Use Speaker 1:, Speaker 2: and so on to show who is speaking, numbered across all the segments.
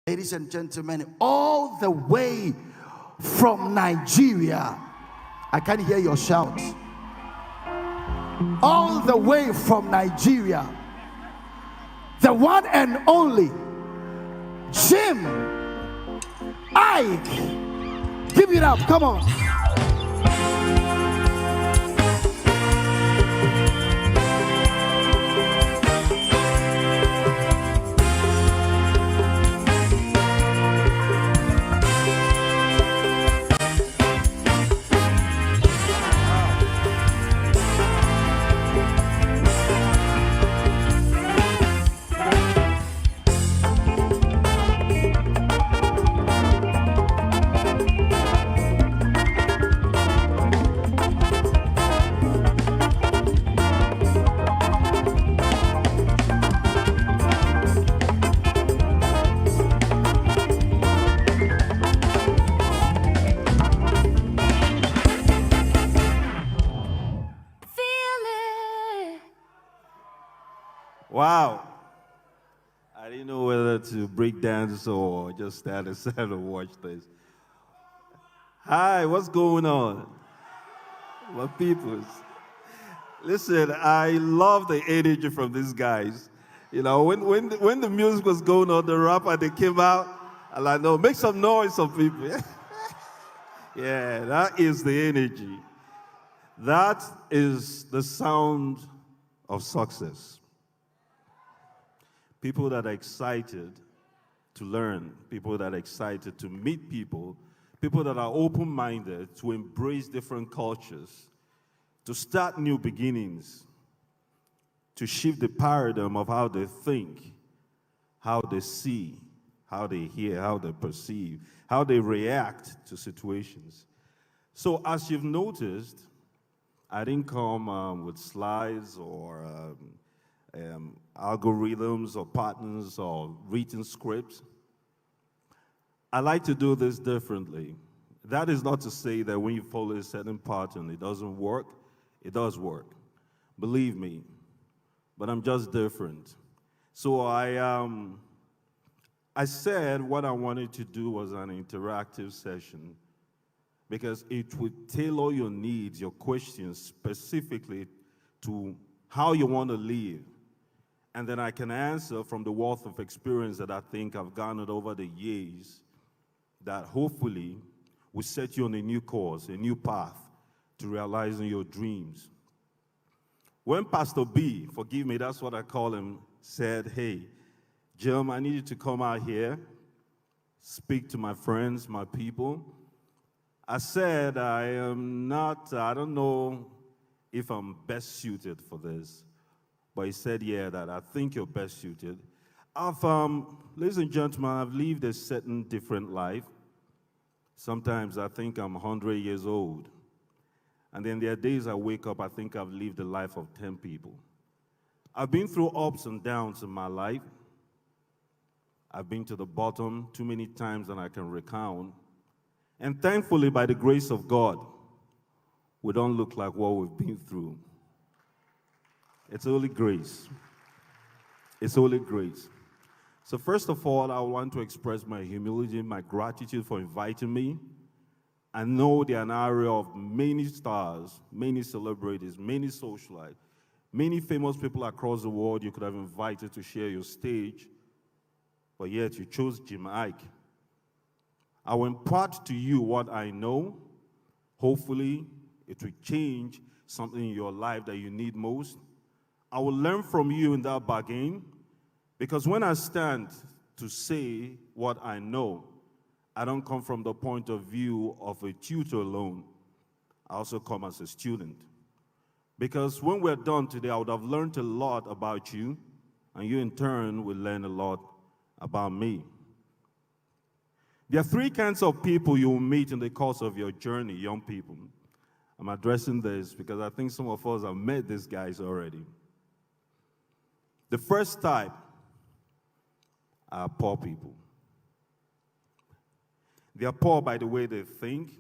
Speaker 1: Ladies and gentlemen, all the way from Nigeria. I can't hear your shout. All the way from Nigeria. The one and only Jim Iyke. Give it up, come on.
Speaker 2: Wow. I didn't know whether to break dance or just stand aside and watch this. Hi, what's going on? My peoples. Listen, I love the energy from these guys. You know, when the music was going on, the rapper, they came out, and I know, make some noise, some people. Yeah, that is the energy. That is the sound of success. People that are excited to learn, people that are excited to meet people, people that are open-minded to embrace different cultures, to start new beginnings, to shift the paradigm of how they think, how they see, how they hear, how they perceive, how they react to situations. So as you've noticed, I didn't come with slides or algorithms or patterns or written scripts. I like to do this differently. That is not to say that when you follow a certain pattern, it doesn't work. It does work. Believe me. But I'm just different. So I said what I wanted to do was an interactive session because it would tailor your needs, your questions specifically to how you want to live. And then I can answer from the wealth of experience that I think I've garnered over the years that hopefully will set you on a new course, a new path to realizing your dreams. When Pastor B, forgive me, that's what I call him, said, hey, Jim, I need you to come out here, speak to my friends, my people. I said, I don't know if I'm best suited for this. But he said, yeah, that I think you're best suited. Ladies and gentlemen, I've lived a certain different life. Sometimes I think I'm 100 years old. And then there are days I wake up, I think I've lived the life of 10 people. I've been through ups and downs in my life. I've been to the bottom too many times than I can recount. And thankfully, by the grace of God, we don't look like what we've been through. It's only grace. It's only grace. So first of all, I want to express my humility, my gratitude for inviting me. I know there are an area of many stars, many celebrities, many socialites, many famous people across the world you could have invited to share your stage, but yet you chose Jim Iyke. I will impart to you what I know. Hopefully, it will change something in your life that you need most. I will learn from you in that bargain, because when I stand to say what I know, I don't come from the point of view of a tutor alone. I also come as a student. Because when we're done today, I would have learned a lot about you, and you in turn will learn a lot about me. There are three kinds of people you will meet in the course of your journey, young people. I'm addressing this because I think some of us have met these guys already. The first type are poor people. They are poor by the way they think,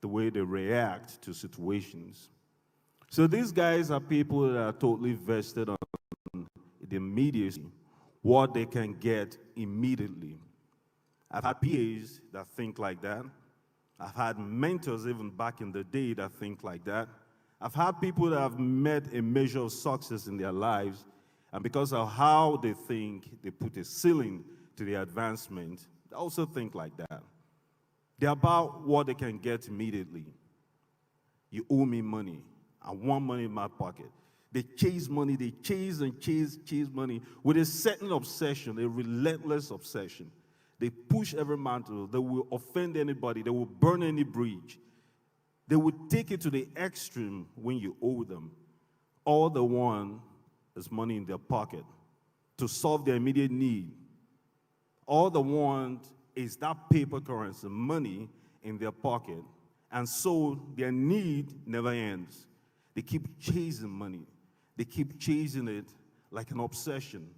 Speaker 2: the way they react to situations. So these guys are people that are totally vested on the immediacy. what they can get immediately. I've had PAs that think like that. I've had mentors even back in the day that think like that. I've had people that have met a measure of success in their lives, and because of how they think, they put a ceiling to their advancement. They also think like that. They're about what they can get immediately. You owe me money. I want money in my pocket. They chase money, they chase and chase money with a certain obsession, a relentless obsession. They push every man to, they will offend anybody, they will burn any bridge. They will take it to the extreme when you owe them. All they want is money in their pocket to solve their immediate need. All they want is that paper currency, money in their pocket. And so their need never ends. They keep chasing money. They keep chasing it like an obsession.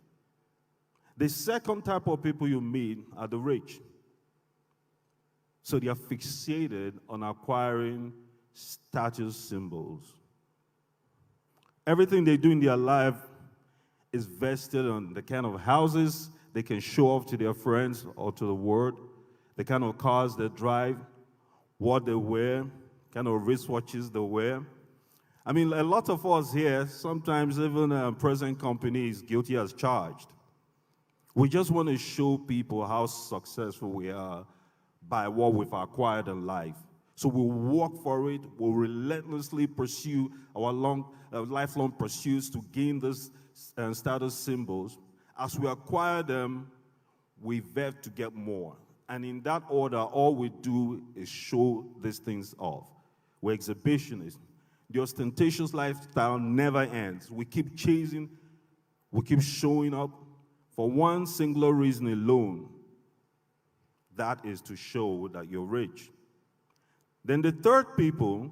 Speaker 2: The second type of people you meet are the rich. So they are fixated on acquiring status symbols. Everything they do in their life is vested on the kind of houses they can show off to their friends or to the world, the kind of cars they drive, what they wear, kind of wristwatches they wear. I mean, a lot of us here, sometimes even a present company is guilty as charged. We just want to show people how successful we are by what we've acquired in life. So we'll work for it, we'll relentlessly pursue our lifelong pursuits to gain these status symbols. As we acquire them, we vet to get more. And in that order, all we do is show these things off. We're exhibitionists. The ostentatious lifestyle never ends. We keep chasing, we keep showing up for one singular reason alone. That is to show that you're rich. Then the third people,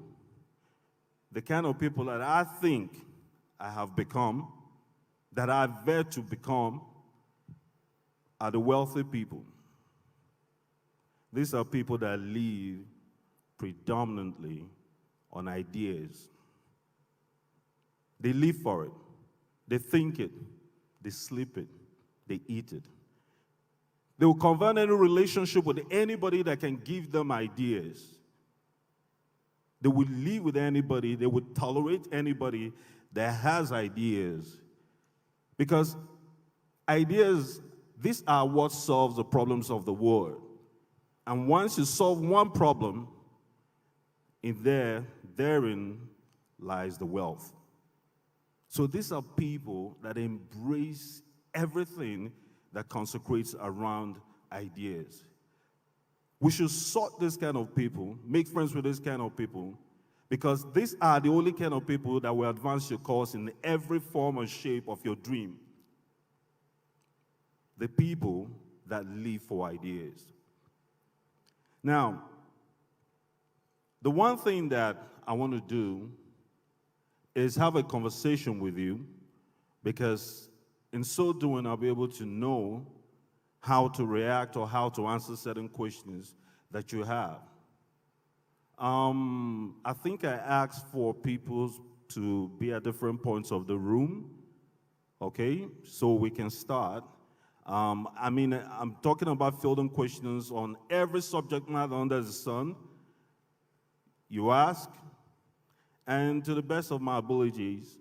Speaker 2: the kind of people that I think I have become, that I've vowed to become, are the wealthy people. These are people that live predominantly on ideas. They live for it. They think it. They sleep it. They eat it. They will convert any relationship with anybody that can give them ideas. They will live with anybody. They will tolerate anybody that has ideas. Because ideas, these are what solves the problems of the world. And once you solve one problem, therein lies the wealth. So these are people that embrace everything that consecrates around ideas. We should sort this kind of people, make friends with this kind of people, because these are the only kind of people that will advance your cause in every form and shape of your dream. The people that live for ideas. Now, the one thing that I want to do is have a conversation with you, because in so doing, I'll be able to know how to react or how to answer certain questions that you have. I think I asked for people to be at different points of the room, okay, so we can start. I'm talking about fielding questions on every subject matter under the sun. You ask, and to the best of my abilities,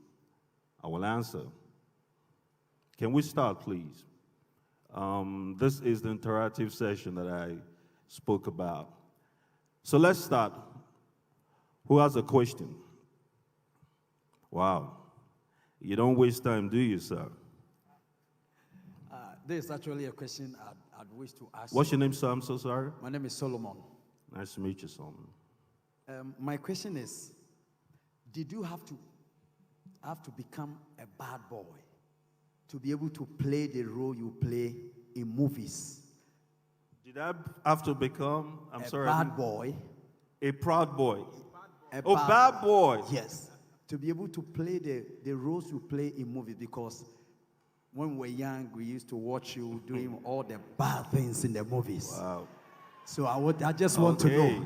Speaker 2: I will answer. Can we start, please? This is the interactive session that I spoke about. So let's start. Who has a question? Wow. You don't waste time, do you, sir?
Speaker 1: This is actually a question I'd wish to ask.
Speaker 2: What's your name, sir? I'm so sorry.
Speaker 1: My name is Solomon.
Speaker 2: Nice to meet you, Solomon.
Speaker 1: My question is, did you have to become a bad boy to be able to play the role you play in movies?
Speaker 2: Did I have to become,
Speaker 1: a bad boy?
Speaker 2: A proud boy.
Speaker 1: Bad
Speaker 2: boy.
Speaker 1: Yes. To be able to play the roles you play in movies, because when we were young, we used to watch you doing all the bad things in the movies.
Speaker 2: Wow.
Speaker 1: So I just want to know.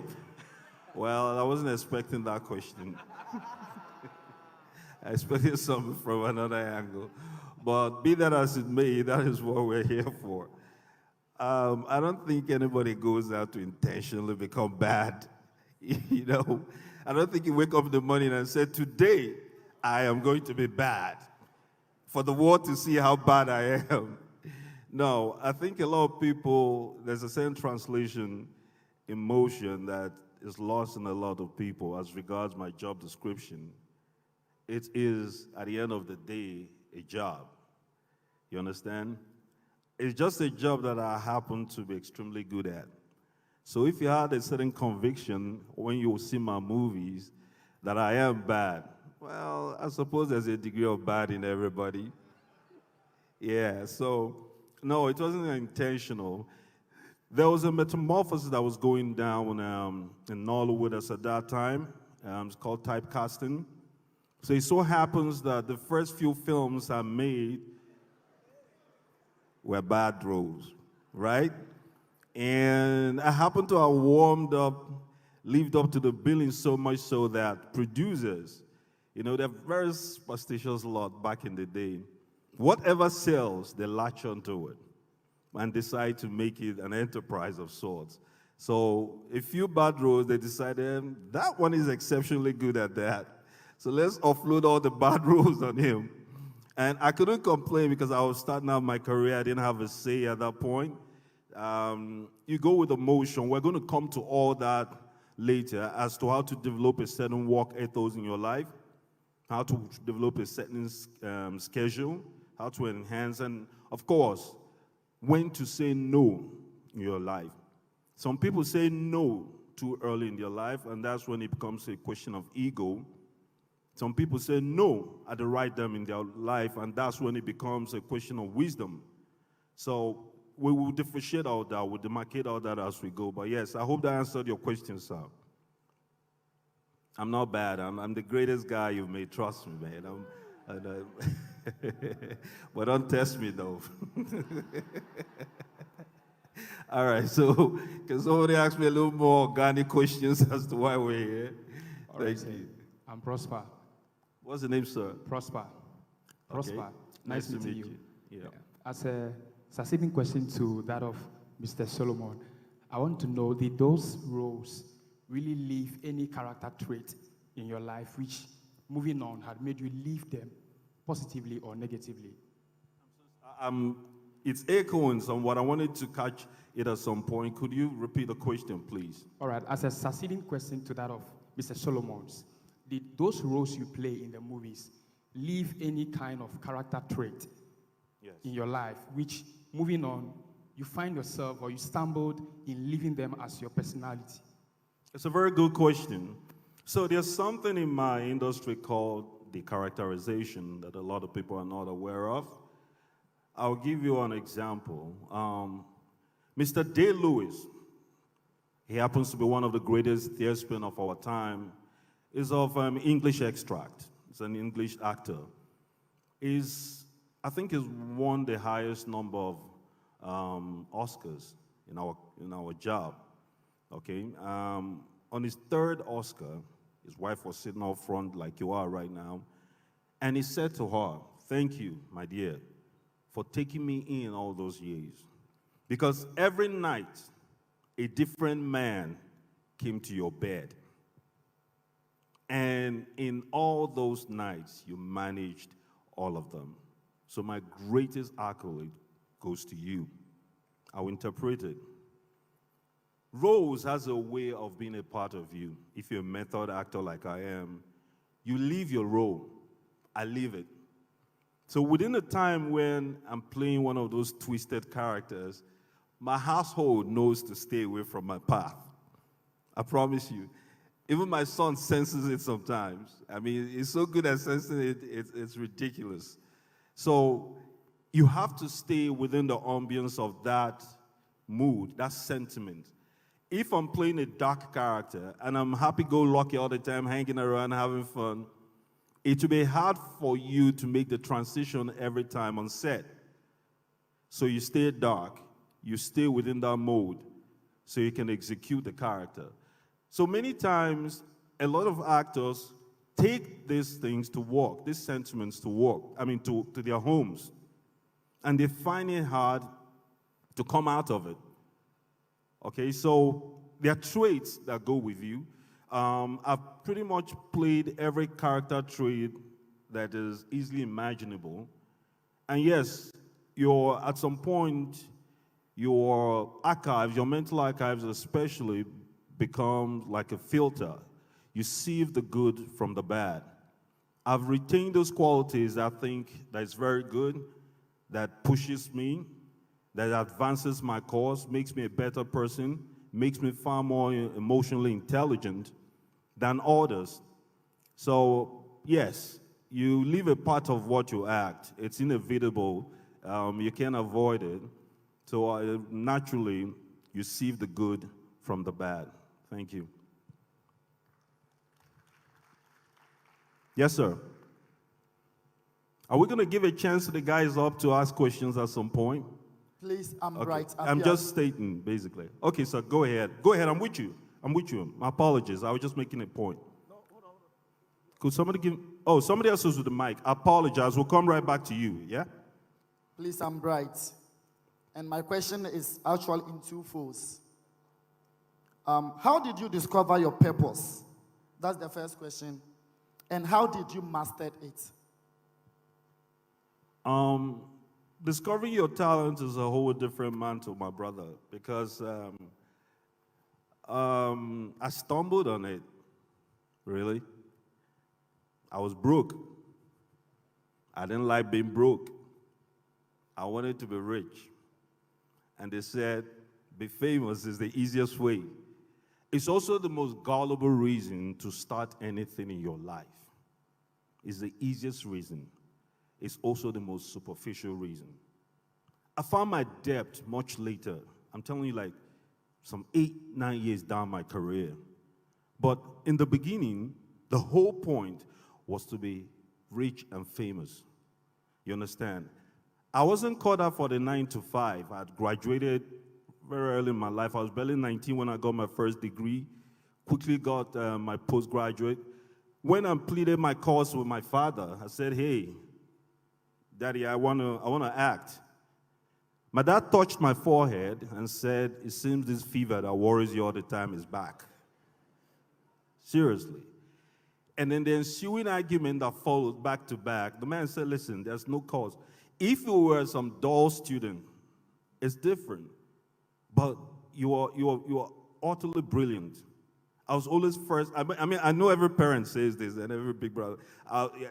Speaker 2: Well, I wasn't expecting that question. I expected something from another angle. But be that as it may, that is what we're here for. I don't think anybody goes out to intentionally become bad. You know, I don't think you wake up in the morning and say, today I am going to be bad for the world to see how bad I am. No, I think a lot of people, there's a certain translation emotion that is lost in a lot of people as regards my job description. It is, at the end of the day, a job. You understand? It's just a job that I happen to be extremely good at. So if you had a certain conviction when you see my movies that I am bad, well, I suppose there's a degree of bad in everybody. Yeah, so no, it wasn't intentional. There was a metamorphosis that was going down in Nollywood at that time. It's called typecasting. So it so happens that the first few films I made were bad roles, right? And I happened to have lived up to the billing so much so that producers, you know, they're very superstitious lot back in the day. Whatever sells, they latch onto it and decide to make it an enterprise of sorts. So a few bad roles, they decided that one is exceptionally good at that. So let's offload all the bad roles on him. And I couldn't complain because I was starting out my career. I didn't have a say at that point. You go with emotion. We're going to come to all that later as to how to develop a certain work ethos in your life, how to develop a certain schedule, how to enhance, and of course, when to say no in your life. Some people say no too early in their life, and that's when it becomes a question of ego. Some people say no at the right time in their life, and that's when it becomes a question of wisdom. So we will differentiate all that, we'll demarcate all that as we go. But yes, I hope that answered your question, sir. I'm not bad. I'm the greatest guy you've made. Trust me, man. But don't test me, though. All right, so can somebody ask me a little more organic questions as to why we're here?
Speaker 3: All right, I'm Prosper.
Speaker 2: What's the name, sir?
Speaker 3: Prosper. Prosper.
Speaker 2: Okay.
Speaker 3: Nice meeting you.
Speaker 2: Yeah.
Speaker 3: As a succeeding question to that of Mr. Solomon, I want to know, did those roles really leave any character trait in your life which, moving on, had made you leave them positively or negatively?
Speaker 2: It's echoing on what I wanted to catch it at some point. Could you repeat the question, please?
Speaker 3: All right, as a succeeding question to that of Mr. Solomon's, did those roles you play in the movies leave any kind of character trait in your life, which, moving on, you find yourself or you stumbled in leaving them as your personality?
Speaker 2: It's a very good question. So there's something in my industry called the characterization that a lot of people are not aware of. I'll give you an example. Mr. Day-Lewis, he happens to be one of the greatest thespians of our time, is of English extract. He's an English actor. I think he's won the highest number of Oscars in our job. Okay. On his third Oscar, his wife was sitting out front like you are right now, and he said to her, "Thank you, my dear, for taking me in all those years. Because every night, a different man came to your bed. And in all those nights, you managed all of them. So my greatest accolade goes to you." I'll interpret it. Roles has a way of being a part of you. If you're a method actor like I am, you leave your role. I leave it. So within the time when I'm playing one of those twisted characters, my household knows to stay away from my path. I promise you. Even my son senses it sometimes. I mean, he's so good at sensing it, it's ridiculous. So you have to stay within the ambience of that mood, that sentiment. If I'm playing a dark character and I'm happy-go-lucky all the time, hanging around, having fun, it will be hard for you to make the transition every time on set. So you stay dark, you stay within that mode, so you can execute the character. So many times, a lot of actors take these things to work, these sentiments to work, to their homes. and they find it hard to come out of it. Okay, so there are traits that go with you. I've pretty much played every character trait that is easily imaginable. And yes, at some point, your archives, your mental archives especially, become like a filter. You sieve the good from the bad. I've retained those qualities I think that is very good, that pushes me, that advances my cause, makes me a better person, makes me far more emotionally intelligent than others. So, yes, you leave a part of what you act. It's inevitable. You can't avoid it. So naturally, you sieve the good from the bad. Thank you. Yes, sir. Are we going to give a chance to the guys up to ask questions at some point?
Speaker 1: Please, I'm
Speaker 2: Okay.
Speaker 1: right up
Speaker 2: I'm
Speaker 1: here.
Speaker 2: just stating, basically. Okay, sir, go ahead. Go ahead, I'm with you. I'm with you. My apologies. I was just making a point. No, hold on. Could somebody give... Oh, somebody else is with the mic. I apologize. We'll come right back to you, yeah?
Speaker 1: Please, I'm bright. And my question is actually in two folds. How did you discover your purpose? That's the first question. And how did you master it?
Speaker 2: Discovering your talent is a whole different mantle, my brother, because I stumbled on it, really. I was broke. I didn't like being broke. I wanted to be rich. And they said, be famous is the easiest way. It's also the most gullible reason to start anything in your life. It's the easiest reason. It's also the most superficial reason. I found my depth much later. I'm telling you, like some 8-9 years down my career. But in the beginning, the whole point was to be rich and famous. You understand? I wasn't caught up for the 9 to 5. I had graduated very early in my life. I was barely 19 when I got my first degree. Quickly got my postgraduate. When I pleaded my cause with my father, I said, hey, Daddy, I want to act. My dad touched my forehead and said, it seems this fever that worries you all the time is back. Seriously. And then the ensuing argument that followed back to back, the man said, listen, there's no cause. If you were some dull student, it's different. But you are utterly brilliant. I was always first. I mean, I know every parent says this and every big brother.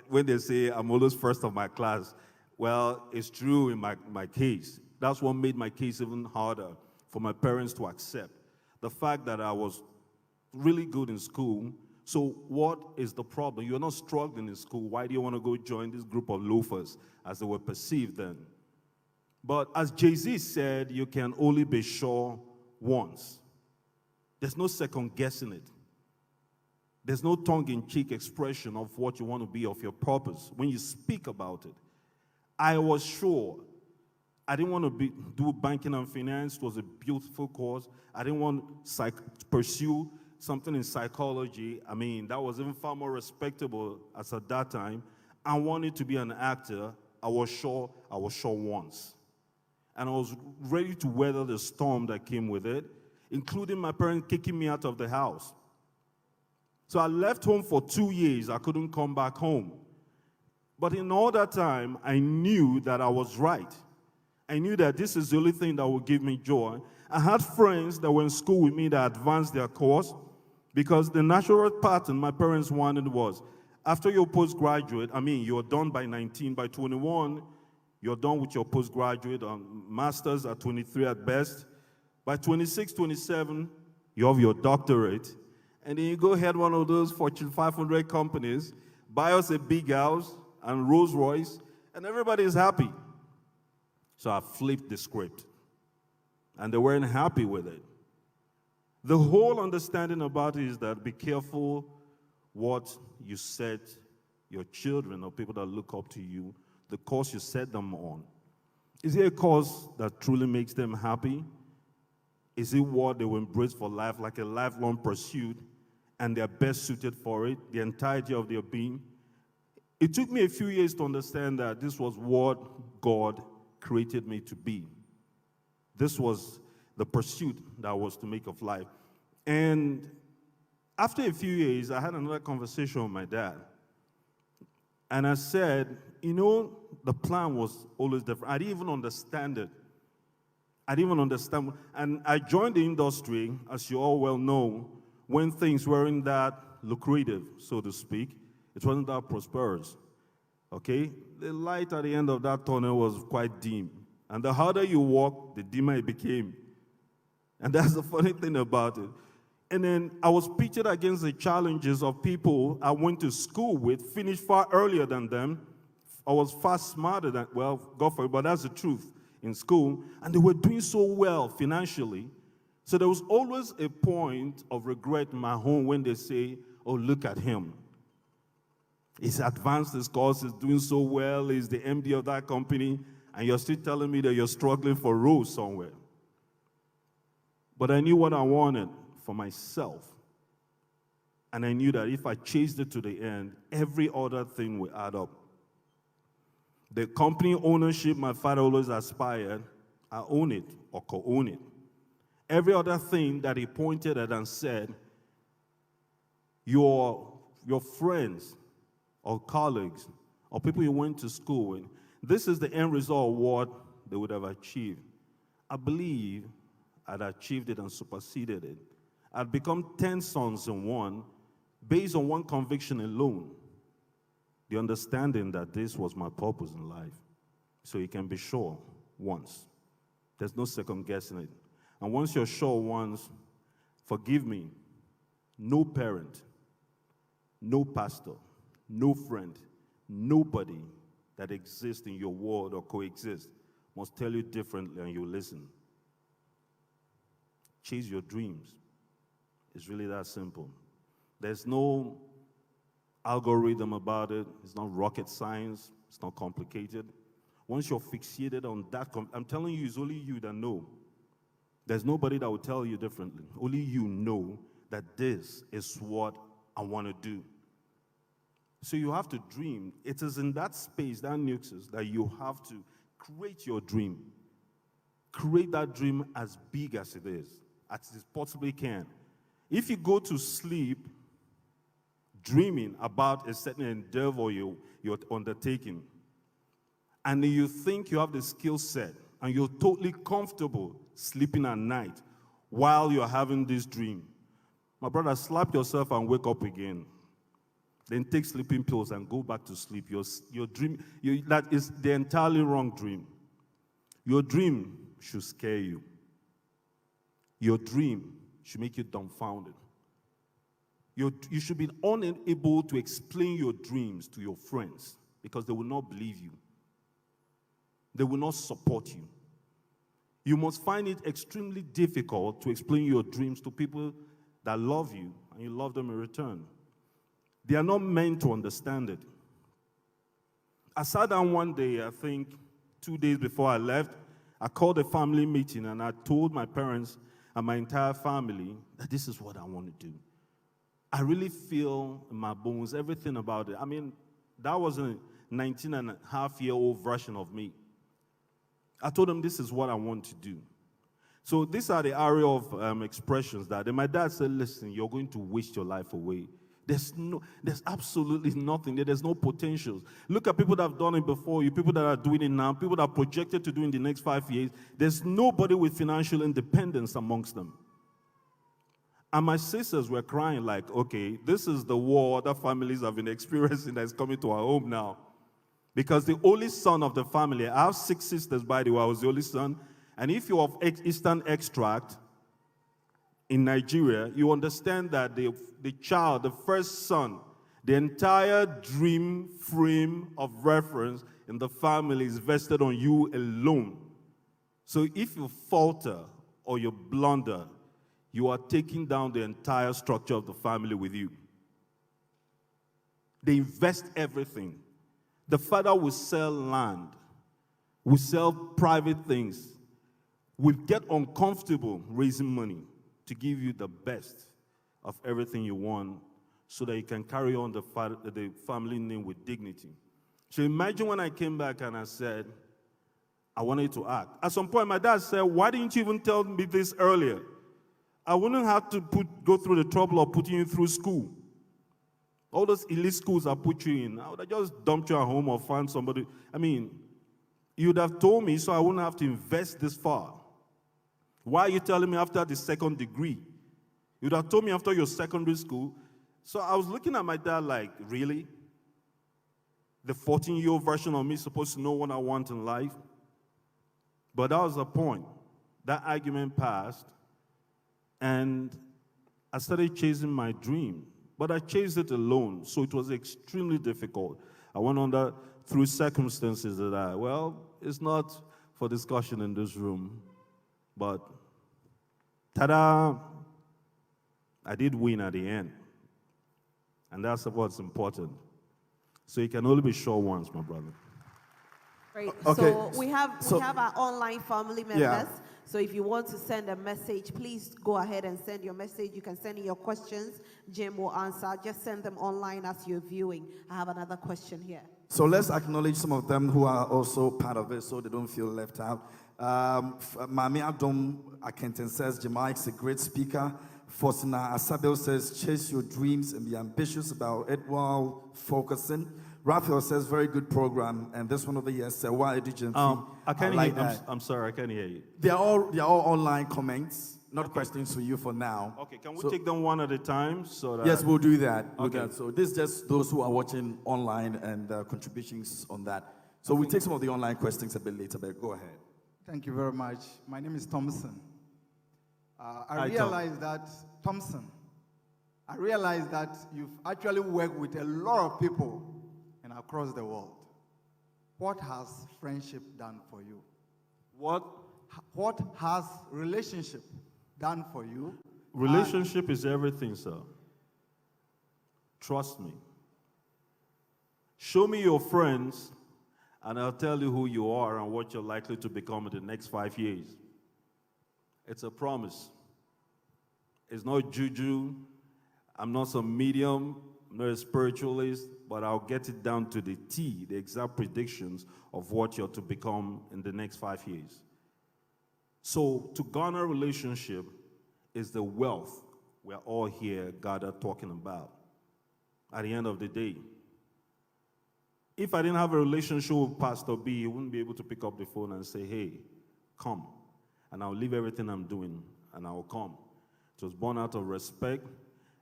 Speaker 2: When they say I'm always first of my class, well, it's true in my case. That's what made my case even harder for my parents to accept. The fact that I was really good in school. So what is the problem? You're not struggling in school. Why do you want to go join this group of loafers, as they were perceived then? But as Jay-Z said, you can only be sure once. There's no second guessing it. There's no tongue-in-cheek expression of what you want to be, of your purpose, when you speak about it. I was sure. I didn't want to do banking and finance. It was a beautiful course. I didn't want to pursue something in psychology. I mean, that was even far more respectable as at that time. I wanted to be an actor. I was sure once. And I was ready to weather the storm that came with it, including my parents kicking me out of the house. So I left home for 2 years. I couldn't come back home. But in all that time, I knew that I was right. I knew that this is the only thing that would give me joy. I had friends that were in school with me that advanced their course, because the natural pattern my parents wanted was, after your postgraduate, you're done by 19, by 21, you're done with your postgraduate, master's at 23 at best. By 26, 27, you have your doctorate. And then you go head one of those Fortune 500 companies, buy us a big house and Rolls Royce, and everybody is happy. So I flipped the script. And they weren't happy with it. The whole understanding about it is that be careful what you set your children or people that look up to you, the course you set them on. Is it a course that truly makes them happy? Is it what they will embrace for life, like a lifelong pursuit, and they're best suited for it, the entirety of their being? It took me a few years to understand that this was what God created me to be. This was the pursuit that I was to make of life. And after a few years, I had another conversation with my dad. And I said, the plan was always different. I didn't even understand it. I didn't even understand. And I joined the industry, as you all well know, when things weren't that lucrative, so to speak. It wasn't that prosperous. Okay? The light at the end of that tunnel was quite dim. And the harder you walk, the dimmer it became. And that's the funny thing about it. And then I was pitted against the challenges of people I went to school with, finished far earlier than them. I was far smarter than, well, God forbid, but that's the truth in school. And they were doing so well financially. So there was always a point of regret in my home when they say, oh, look at him. He's advanced his course, he's doing so well, he's the MD of that company, and you're still telling me that you're struggling for roles somewhere. But I knew what I wanted for myself. And I knew that if I chased it to the end, every other thing would add up. The company ownership my father always aspired, I own it or co-own it. Every other thing that he pointed at and said, your friends or colleagues or people you went to school with, this is the end result of what they would have achieved. I believe I'd achieved it and superseded it. I'd become 10 sons in one based on one conviction alone. The understanding that this was my purpose in life. So you can be sure once. There's no second guessing it. And once you're sure once, forgive me, no parent, no pastor, no friend, nobody that exists in your world or coexists must tell you differently and you listen. Chase your dreams. It's really that simple. There's no algorithm about it. It's not rocket science. It's not complicated. Once you're fixated on that, I'm telling you, it's only you that know. There's nobody that will tell you differently. Only you know that this is what I want to do. So you have to dream. It is in that space, that nucleus, that you have to create your dream. Create that dream as big as it is, as it possibly can. If you go to sleep dreaming about a certain endeavor you're undertaking, and you think you have the skill set, and you're totally comfortable sleeping at night while you're having this dream, my brother, slap yourself and wake up again. Then take sleeping pills and go back to sleep. Your dream, that is the entirely wrong dream. Your dream should scare you. Your dream should make you dumbfounded. You should be unable to explain your dreams to your friends because they will not believe you. They will not support you. You must find it extremely difficult to explain your dreams to people that love you and you love them in return. They are not meant to understand it. I sat down one day, I think 2 days before I left, I called a family meeting and I told my parents and my entire family that this is what I want to do. I really feel in my bones everything about it. I mean, that was a 19-and-a-half-year-old version of me. I told them this is what I want to do. So these are the area of expressions that, and my dad said, listen, you're going to waste your life away. There's absolutely nothing there. There's no potentials. Look at people that have done it before you, people that are doing it now, people that are projected to do in the next 5 years. There's nobody with financial independence amongst them. And my sisters were crying like, okay, this is the war that families have been experiencing that's coming to our home now. Because the only son of the family, I have 6 sisters, by the way, I was the only son. And if you're of Eastern extract, in Nigeria, you understand that the child, the first son, the entire dream frame of reference in the family is vested on you alone. So if you falter or you blunder, you are taking down the entire structure of the family with you. They invest everything. The father will sell land, will sell private things, will get uncomfortable raising money to give you the best of everything you want so that you can carry on the family name with dignity. So imagine when I came back and I said, I wanted to act. At some point, my dad said, why didn't you even tell me this earlier? I wouldn't have to go through the trouble of putting you through school. All those elite schools I put you in, I would have just dumped you at home or found somebody. I mean, you would have told me so I wouldn't have to invest this far. Why are you telling me after the second degree? You would have told me after your secondary school. So I was looking at my dad like, really? The 14-year-old version of me is supposed to know what I want in life? But that was the point. That argument passed, and I started chasing my dream. But I chased it alone, so it was extremely difficult. I went under through circumstances that it's not for discussion in this room, but ta-da, I did win at the end. And that's what's important. So you can only be sure once, my brother.
Speaker 4: Great.
Speaker 1: Okay.
Speaker 4: So we have our online family members.
Speaker 1: Yeah.
Speaker 4: So if you want to send a message, please go ahead and send your message. You can send in your questions. Jim will answer. Just send them online as you're viewing. I have another question here.
Speaker 1: So let's acknowledge some of them who are also part of it so they don't feel left out. Mami Adom Akenton says, Jamaica's a great speaker. Fosina Asabel says, chase your dreams and be ambitious about it while focusing. Raphael says, very good program. And this one over here says, why did you
Speaker 2: I can't
Speaker 1: like
Speaker 2: hear you.
Speaker 1: that.
Speaker 2: I'm sorry, I can't hear you.
Speaker 1: They're all online comments, not questions for you for now.
Speaker 2: Okay, can we take them one at a time? So that
Speaker 1: Yes, we'll do that.
Speaker 2: Okay.
Speaker 1: So this is just those who are watching online and contributions on that. So we'll take some of the online questions a bit later, but go ahead.
Speaker 5: Thank you very much. My name is Thompson.
Speaker 2: Hi,
Speaker 5: I realized that, Thompson, I realized that you've actually worked with a lot of people and across the world. What has friendship done for you?
Speaker 2: What?
Speaker 5: What has relationship done for you?
Speaker 2: Relationship is everything, sir. Trust me. Show me your friends, and I'll tell you who you are and what you're likely to become in the next 5 years. It's a promise. It's not juju. I'm not some medium. I'm not a spiritualist, but I'll get it down to the T, the exact predictions of what you're to become in the next 5 years. So to garner a relationship is the wealth we're all here gathered talking about. At the end of the day, if I didn't have a relationship with Pastor B, he wouldn't be able to pick up the phone and say, hey, come. And I'll leave everything I'm doing and I'll come. It was born out of respect,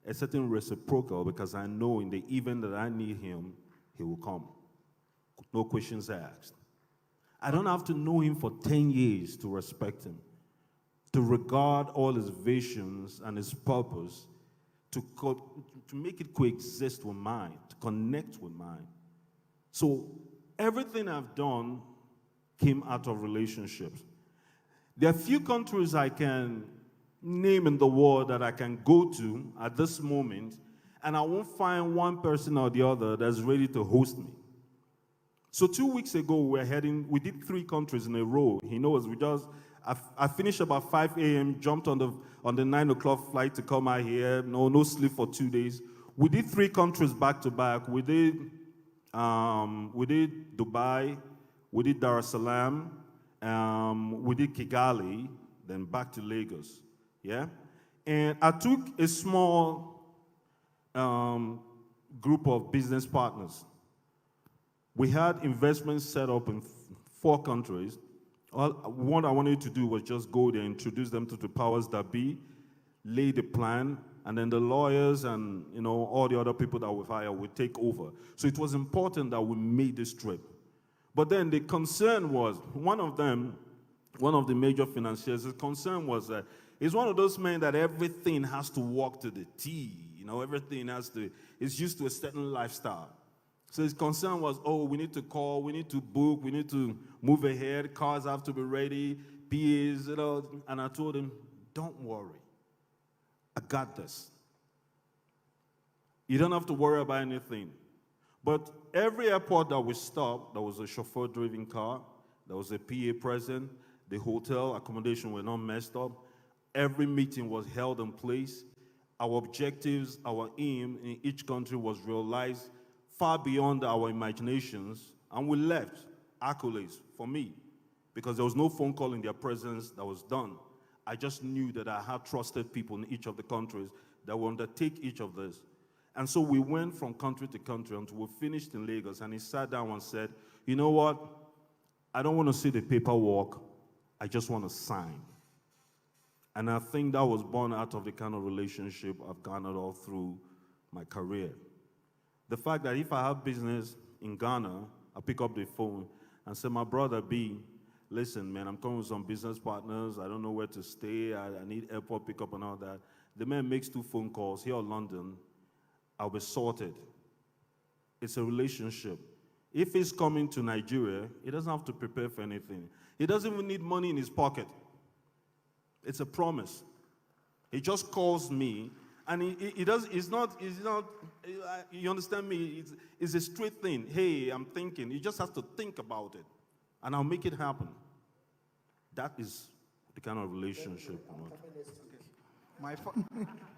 Speaker 2: a certain reciprocal, because I know in the event that I need him, he will come. No questions asked. I don't have to know him for 10 years to respect him, to regard all his visions and his purpose, to make it coexist with mine, to connect with mine. So everything I've done came out of relationships. There are few countries I can name in the world that I can go to at this moment, and I won't find one person or the other that's ready to host me. So 2 weeks ago, we did 3 countries in a row. He knows, I finished about 5 a.m., jumped on the 9 o'clock flight to come out here, no sleep for 2 days. We did 3 countries back to back. We did Dubai, we did Dar es Salaam, we did Kigali, then back to Lagos. Yeah? And I took a small group of business partners. We had investments set up in 4 countries. What I wanted to do was just go there, introduce them to the powers that be, lay the plan, and then the lawyers and all the other people that we hire would take over. So it was important that we made this trip. But then the concern was, one of the major financiers, his concern was that he's one of those men that everything has to walk to the T. Everything is used to a certain lifestyle. So his concern was, we need to call, we need to book, we need to move ahead, cars have to be ready, PAs, and I told him, don't worry. I got this. You don't have to worry about anything. But every airport that we stopped, there was a chauffeur-driven car, there was a PA present, the hotel accommodation were not messed up. Every meeting was held in place. Our objectives, our aim in each country was realized far beyond our imaginations, and we left accolades for me. because there was no phone call in their presence that was done. I just knew that I had trusted people in each of the countries that would undertake each of this. And so we went from country to country until we finished in Lagos, and he sat down and said, you know what? I don't want to see the paperwork. I just want to sign. And I think that was born out of the kind of relationship I've garnered all through my career. The fact that if I have business in Ghana, I pick up the phone and say, my brother B, listen, man, I'm coming with some business partners. I don't know where to stay. I need airport pickup and all that. The man makes 2 phone calls here in London. I'll be sorted. It's a relationship. If he's coming to Nigeria, he doesn't have to prepare for anything. He doesn't even need money in his pocket. It's a promise. He just calls me, and it's not, you understand me? It's a straight thing. Hey, I'm thinking. You just have to think about it, and I'll make it happen. That is the kind of relationship.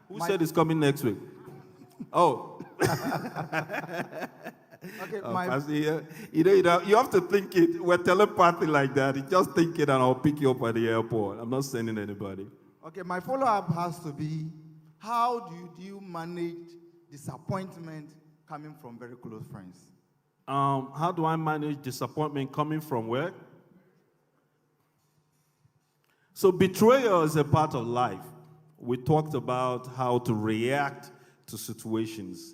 Speaker 2: Who said it's coming next week? Oh.
Speaker 5: Okay,
Speaker 2: you have to think it. We're telepathy like that. You just think it and I'll pick you up at the airport. I'm not sending anybody.
Speaker 5: Okay, my follow-up has to be, how do you manage disappointment coming from very close friends?
Speaker 2: How do I manage disappointment coming from where? So betrayal is a part of life. We talked about how to react to situations.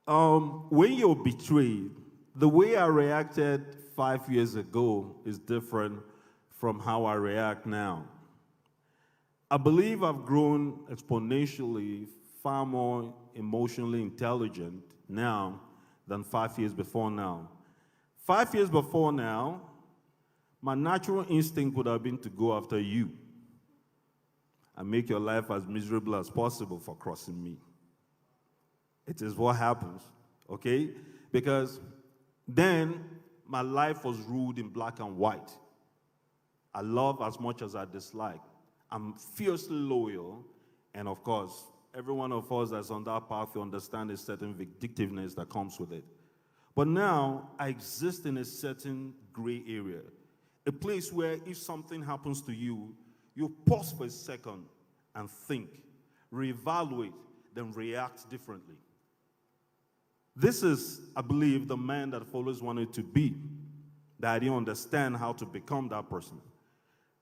Speaker 2: When you're betrayed, the way I reacted 5 years ago is different from how I react now. I believe I've grown exponentially far more emotionally intelligent now than 5 years before now. 5 years before now, my natural instinct would have been to go after you and make your life as miserable as possible for crossing me. It is what happens, okay? Because then my life was ruled in black and white. I love as much as I dislike. I'm fiercely loyal, and of course, every one of us that's on that path to understand a certain vindictiveness that comes with it. But now, I exist in a certain gray area, a place where if something happens to you, you pause for a second and think, reevaluate, then react differently. This is, I believe, the man that I've always wanted to be, that I didn't understand how to become that person.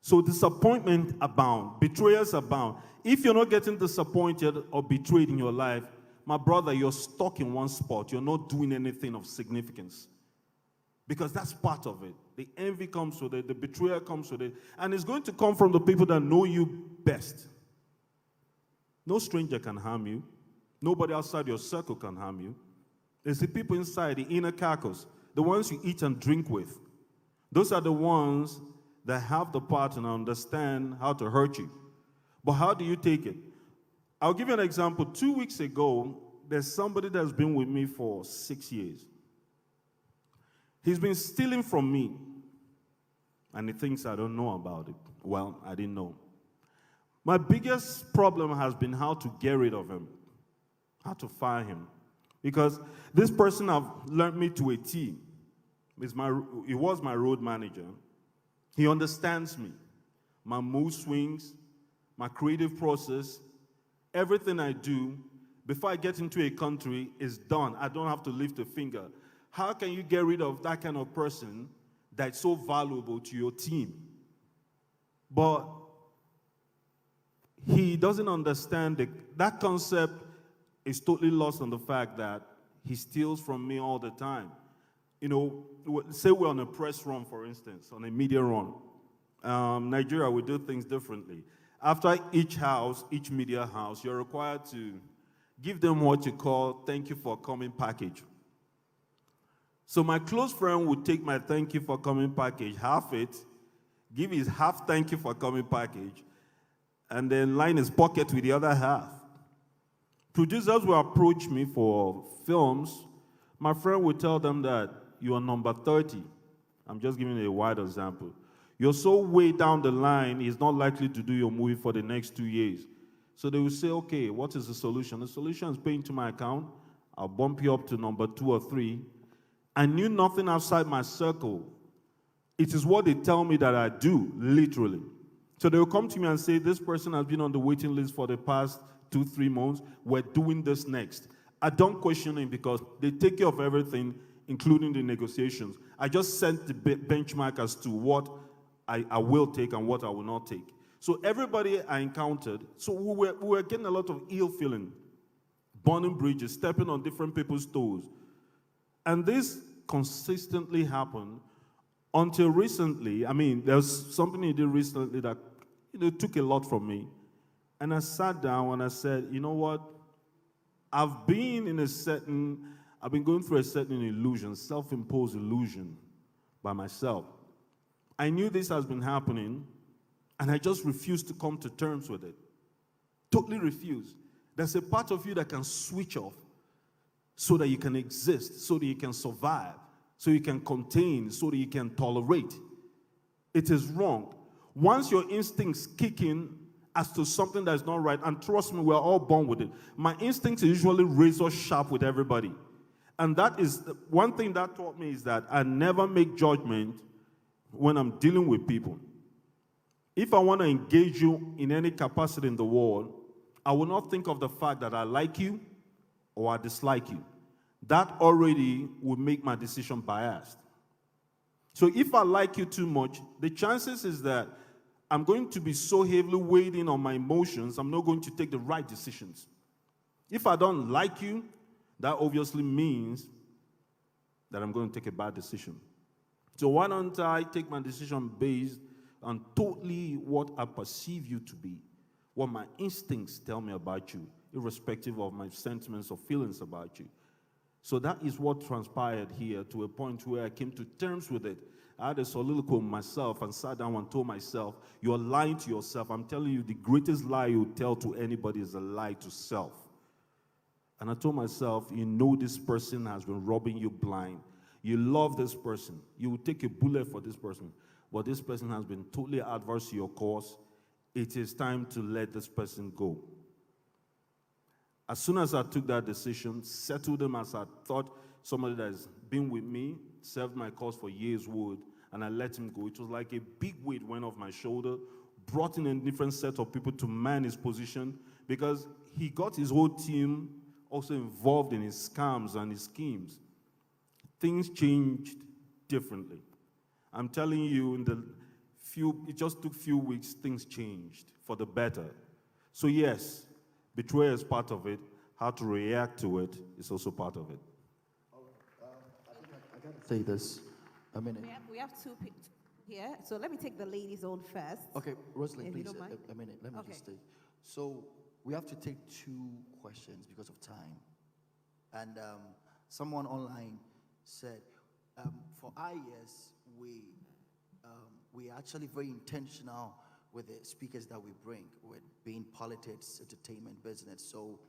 Speaker 2: So disappointment abound, betrayers abound. If you're not getting disappointed or betrayed in your life, my brother, you're stuck in one spot. You're not doing anything of significance. Because that's part of it. The envy comes with it, the betrayal comes with it, and it's going to come from the people that know you best. No stranger can harm you. Nobody outside your circle can harm you. It's the people inside, the inner carcass, the ones you eat and drink with. Those are the ones that have the power to understand how to hurt you. But how do you take it? I'll give you an example. 2 weeks ago, there's somebody that's been with me for 6 years. He's been stealing from me, and he thinks I don't know about it. Well, I didn't know. My biggest problem has been how to get rid of him, how to fire him. Because this person have learned me to a T. He was my road manager. He understands me, my mood swings, my creative process, everything I do. Before I get into a country is done. I don't have to lift a finger. How can you get rid of that kind of person that's so valuable to your team? But he doesn't understand that concept is totally lost on the fact that he steals from me all the time. You know, say we're on a press run, for instance, on a media run. Nigeria, we do things differently. After each house, each media house, you're required to give them what you call thank you for coming package. So my close friend would take my thank you for coming package, half it, give his half thank you for coming package, and then line his pocket with the other half. Producers will approach me for films. My friend would tell them that you are number 30. I'm just giving you a wide example. You're so way down the line, he's not likely to do your movie for the next 2 years. So they will say, okay, what is the solution? The solution is pay into my account. I'll bump you up to number 2 or 3. I knew nothing outside my circle It is what they tell me that I do, literally. So they will come to me and say, this person has been on the waiting list for the past 2-3 months. We're doing this next. I don't question it because they take care of everything, including the negotiations. I just set the benchmark as to what I will take and what I will not take. So everybody I encountered, so we were getting a lot of ill feeling, burning bridges, stepping on different people's toes. And this consistently happened until recently. I mean, there was something he did recently that took a lot from me. And I sat down and I said, you know what? I've been going through a certain illusion, self-imposed illusion by myself. I knew this has been happening, and I just refused to come to terms with it. Totally refused. There's a part of you that can switch off so that you can exist, so that you can survive, so you can contain, so that you can tolerate. It is wrong. Once your instincts kick in as to something that is not right, and trust me, we're all born with it. My instincts are usually razor sharp with everybody. And that is, one thing that taught me is that I never make judgment when I'm dealing with people. If I want to engage you in any capacity in the world, I will not think of the fact that I like you or I dislike you. That already will make my decision biased. So if I like you too much, the chances is that I'm going to be so heavily weighed in on my emotions, I'm not going to take the right decisions. If I don't like you, that obviously means that I'm going to take a bad decision. So why don't I take my decision based on totally what I perceive you to be, what my instincts tell me about you, irrespective of my sentiments or feelings about you. So that is what transpired here, to a point where I came to terms with it. I had a soliloquy myself and sat down and told myself, you're lying to yourself. I'm telling you, the greatest lie you tell to anybody is a lie to self. And I told myself, you know this person has been robbing you blind. You love this person. You will take a bullet for this person. But this person has been totally adverse to your cause. It is time to let this person go. As soon as I took that decision, settled him as I thought somebody that has been with me, served my cause for years would, and I let him go. It was like a big weight went off my shoulder, brought in a different set of people to man his position, because he got his whole team also involved in his scams and his schemes. Things changed differently. I'm telling you, it just took few weeks, things changed for the better. So yes, betrayal is part of it. How to react to it is also part of it.
Speaker 1: I gotta say this a minute.
Speaker 4: We have two people here, so let me take the ladies' own first.
Speaker 1: Okay, Rosalind,
Speaker 4: If you
Speaker 1: please,
Speaker 4: don't mind.
Speaker 1: a minute. Let me
Speaker 4: Okay.
Speaker 1: just stay. So we have to take 2 questions because of time. And someone online said, for iYES, we are actually very intentional with the speakers that we bring, with being politics, entertainment, business. So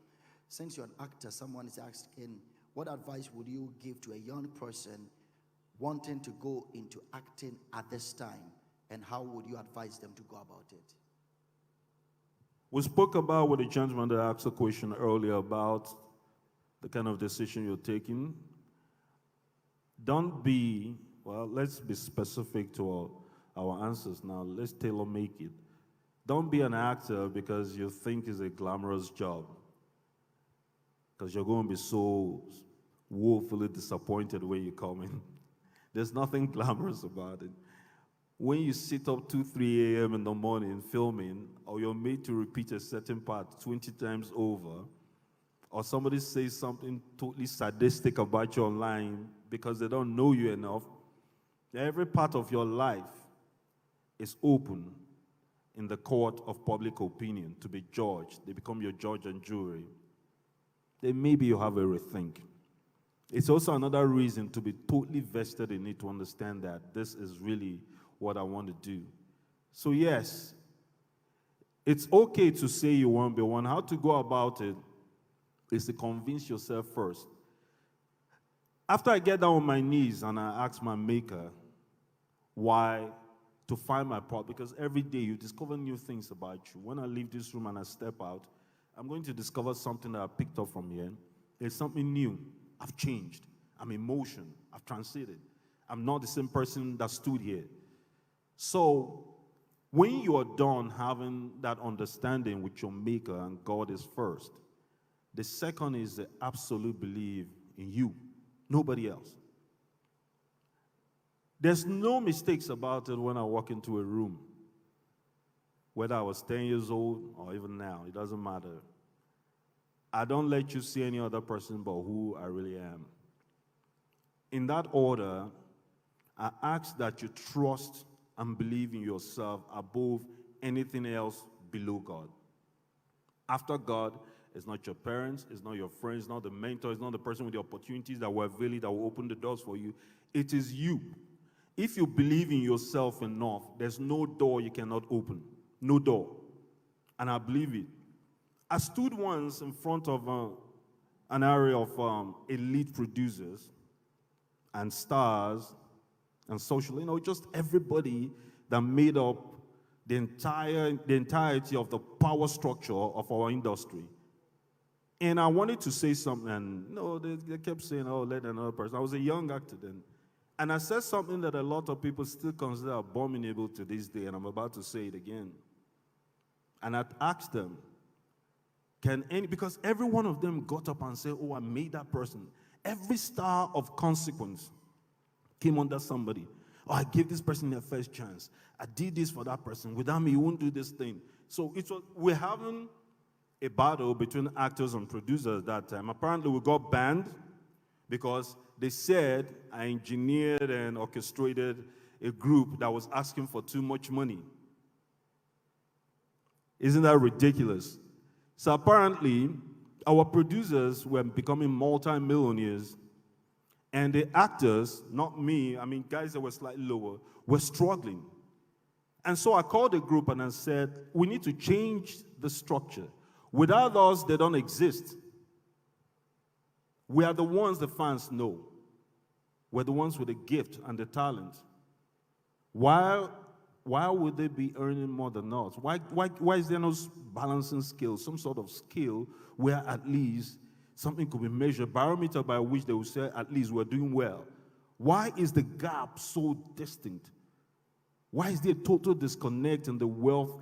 Speaker 1: since you're an actor, someone is asking, what advice would you give to a young person wanting to go into acting at this time, and how would you advise them to go about it?
Speaker 2: We spoke about with the gentleman that asked a question earlier about the kind of decision you're taking. Let's be specific to our answers now. Let's tailor make it. Don't be an actor because you think it's a glamorous job, because you're going to be so woefully disappointed when you come in. There's nothing glamorous about it. When you sit up 2-3 a.m. in the morning filming, or you're made to repeat a certain part 20 times over, or somebody says something totally sadistic about you online because they don't know you enough, every part of your life is open in the court of public opinion to be judged. They become your judge and jury. Then maybe you have a rethink. It's also another reason to be totally vested in it, to understand that this is really what I want to do. So yes, it's okay to say you want to be one. How to go about it is to convince yourself first. After I get down on my knees and I ask my maker why, to find my part, because every day you discover new things about you. When I leave this room and I step out, I'm going to discover something that I picked up from here. There's something new. I've changed. I'm in motion. I've transited. I'm not the same person that stood here. So when you are done having that understanding with your maker and God is first, the second is the absolute belief in you, nobody else. There's no mistakes about it when I walk into a room. Whether I was 10 years old or even now, it doesn't matter. I don't let you see any other person but who I really am. In that order, I ask that you trust and believe in yourself above anything else below God. After God, it's not your parents, it's not your friends, it's not the mentor, it's not the person with the opportunities that will avail it, that will open the doors for you. It is you. If you believe in yourself enough, there's no door you cannot open. No door. And I believe it. I stood once in front of an area of elite producers and stars and social, just everybody that made up the entirety of the power structure of our industry. And I wanted to say something, and they kept saying, oh, let another person. I was a young actor then. And I said something that a lot of people still consider abominable to this day, and I'm about to say it again. And I asked them, because every one of them got up and said, oh, I made that person. Every star of consequence came under somebody. Oh, I gave this person their first chance. I did this for that person. Without me, you won't do this thing. So we're having a battle between actors and producers that time. Apparently, we got banned because they said I engineered and orchestrated a group that was asking for too much money. Isn't that ridiculous? So apparently, our producers were becoming multi-millionaires, and the actors, not me, guys that were slightly lower, were struggling. And so I called the group and I said, we need to change the structure. Without us, they don't exist. We are the ones the fans know. We're the ones with the gift and the talent. Why would they be earning more than us? Why is there no balancing skill, some sort of skill where at least something could be measured, barometer by which they will say at least we're doing well? Why is the gap so distinct? Why is there a total disconnect in the wealth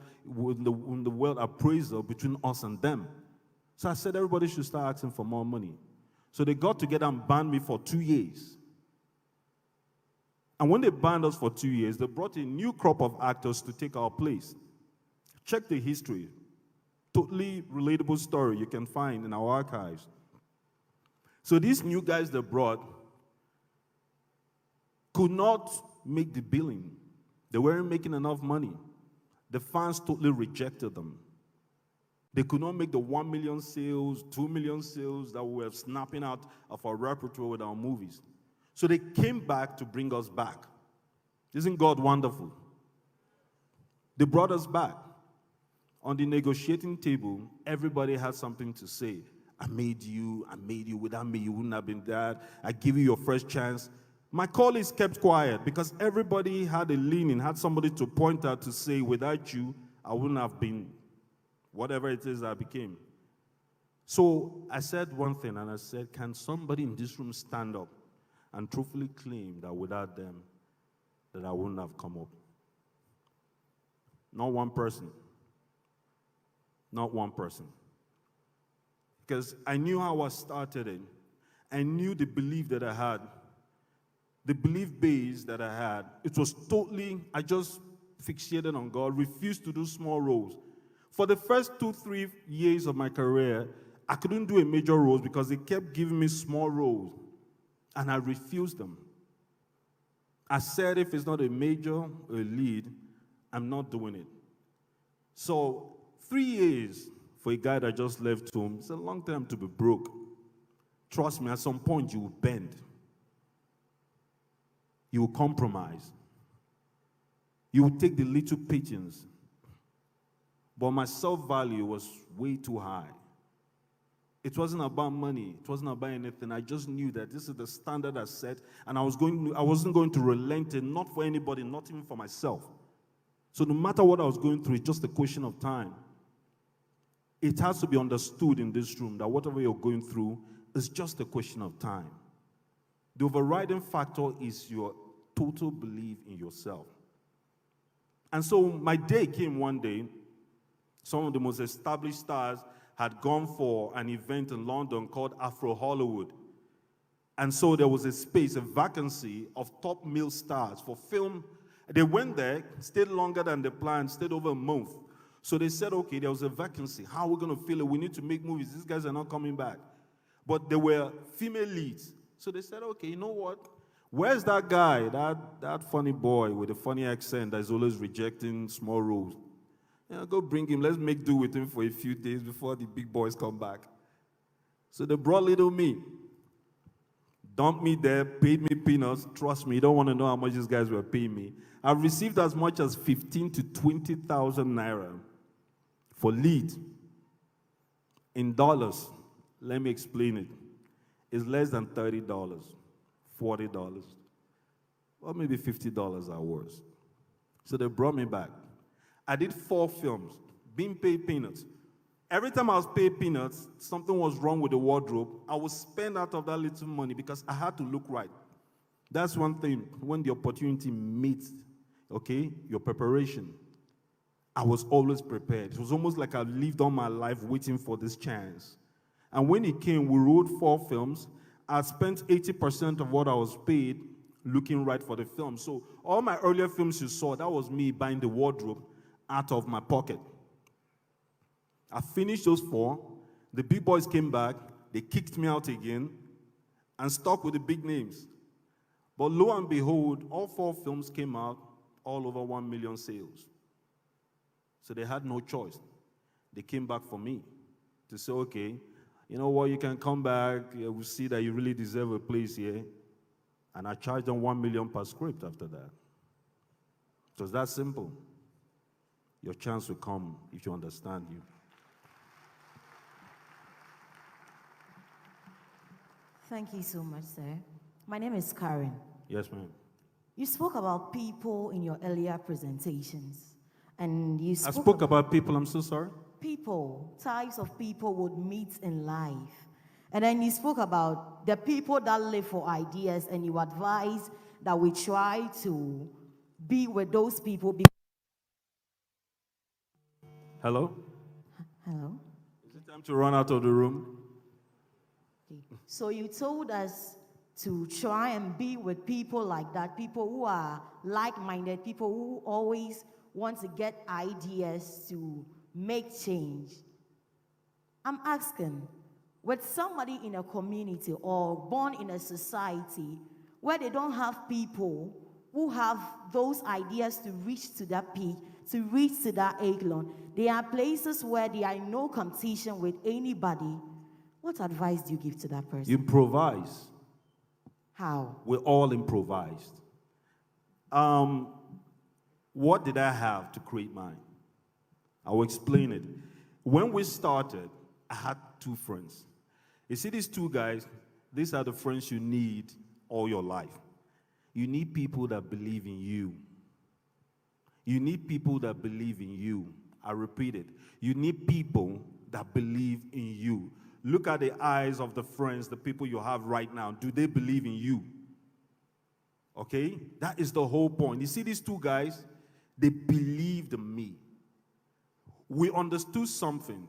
Speaker 2: appraisal between us and them? So I said everybody should start asking for more money. So they got together and banned me for 2 years. And when they banned us for 2 years, they brought a new crop of actors to take our place. Check the history. Totally relatable story you can find in our archives. So these new guys they brought could not make the billing. They weren't making enough money. The fans totally rejected them. They could not make the 1 million sales, 2 million sales that we were snapping out of our repertoire with our movies. So they came back to bring us back. Isn't God wonderful? They brought us back. On the negotiating table, everybody had something to say. I made you. Without me, you wouldn't have been that. I give you your first chance. My colleagues kept quiet because everybody had a leaning, had somebody to point out to say, without you, I wouldn't have been whatever it is I became. So I said one thing, and I said, can somebody in this room stand up and truthfully claim that without them, that I wouldn't have come up? Not one person. Not one person. Because I knew how I started it. I knew the belief that I had. The belief base that I had. It was totally, I just fixated on God, refused to do small roles. For the first 2-3 years of my career, I couldn't do a major roles because they kept giving me small roles. And I refused them. I said if it's not a major or a lead, I'm not doing it. So 3 years for a guy that just left home, it's a long time to be broke. Trust me, at some point you will bend. You will compromise. You will take the little pigeons. But my self-value was way too high. It wasn't about money. It wasn't about anything. I just knew that this is the standard I set, and I wasn't going to relent it, not for anybody, not even for myself. So no matter what I was going through, it's just a question of time. It has to be understood in this room that whatever you're going through is just a question of time. The overriding factor is your total belief in yourself. And so my day came one day. Some of the most established stars had gone for an event in London called Afro Hollywood. And so there was a space, a vacancy of top male stars for film. They went there, stayed longer than they planned, stayed over a month. So they said, okay, there was a vacancy. How are we going to fill it? We need to make movies. These guys are not coming back. But there were female leads. So they said, okay, you know what? Where's that guy, that funny boy with a funny accent that is always rejecting small roles? Yeah, go bring him. Let's make do with him for a few days before the big boys come back. So they brought little me. Dumped me there, paid me peanuts. Trust me, you don't want to know how much these guys were paying me. I've received as much as 15 to 20,000 naira for lead. In dollars, let me explain it. It's less than $30, $40, or maybe $50 at worst. So they brought me back. I did 4 films, being paid peanuts. Every time I was paid peanuts, something was wrong with the wardrobe. I would spend out of that little money because I had to look right. That's one thing. When the opportunity meets, okay, your preparation, I was always prepared. It was almost like I lived all my life waiting for this chance. And when it came, we wrote 4 films. I spent 80% of what I was paid looking right for the film. So all my earlier films you saw, that was me buying the wardrobe out of my pocket. I finished those 4. The big boys came back. They kicked me out again and stuck with the big names. But lo and behold, all 4 films came out, all over 1 million sales. So they had no choice. They came back for me to say, okay, you know what, you can come back. We'll see that you really deserve a place here. And I charged them 1 million per script after that. It was that simple. Your chance will come if you understand you.
Speaker 6: Thank you so much, sir. My name is Karen.
Speaker 2: Yes, ma'am.
Speaker 6: You spoke about people in your earlier presentations. And you
Speaker 2: I spoke about people, I'm so sorry.
Speaker 6: People, types of people would meet in life. And then you spoke about the people that live for ideas, and you advise that we try to be with those people.
Speaker 2: Hello?
Speaker 6: Hello?
Speaker 2: Is it time to run out of the room?
Speaker 6: Okay. So you told us to try and be with people like that, people who are like-minded, people who always want to get ideas to make change. I'm asking, with somebody in a community or born in a society where they don't have people who have those ideas to reach to that peak, to reach to that echelon, there are places where there are no competition with anybody. What advice do you give to that person?
Speaker 2: Improvise.
Speaker 6: How?
Speaker 2: We all improvised. What did I have to create mine? I will explain it. When we started, I had 2 friends. You see these 2 guys, these are the friends you need all your life. You need people that believe in you. You need people that believe in you. I repeat it. You need people that believe in you. Look at the eyes of the friends, the people you have right now. Do they believe in you? Okay? That is the whole point. You see these 2 guys, they believed in me. We understood something.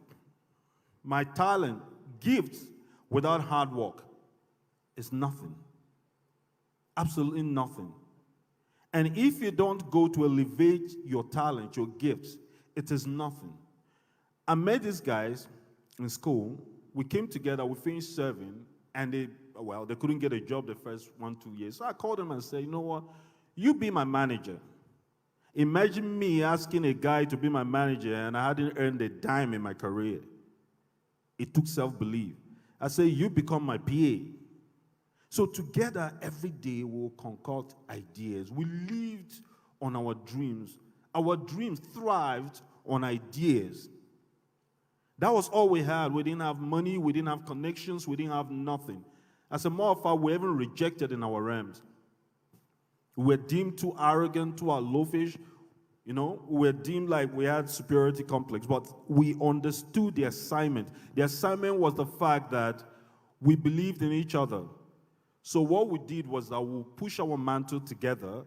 Speaker 2: My talent, gifts, without hard work is nothing. Absolutely nothing. And if you don't go to elevate your talent, your gifts, it is nothing. I met these guys in school. We came together, we finished serving, and they couldn't get a job the first 1-2 years. So I called them and said, you know what, you be my manager. Imagine me asking a guy to be my manager and I hadn't earned a dime in my career. It took self-belief. I said, you become my PA. So together, every day, we'll concoct ideas. We lived on our dreams. Our dreams thrived on ideas. That was all we had. We didn't have money, we didn't have connections, we didn't have nothing. As a matter of fact, we were even rejected in our realms. We were deemed too arrogant, too alofish. You know, we were deemed like we had superiority complex, but we understood the assignment. The assignment was the fact that we believed in each other. So what we did was that we push our mantle together,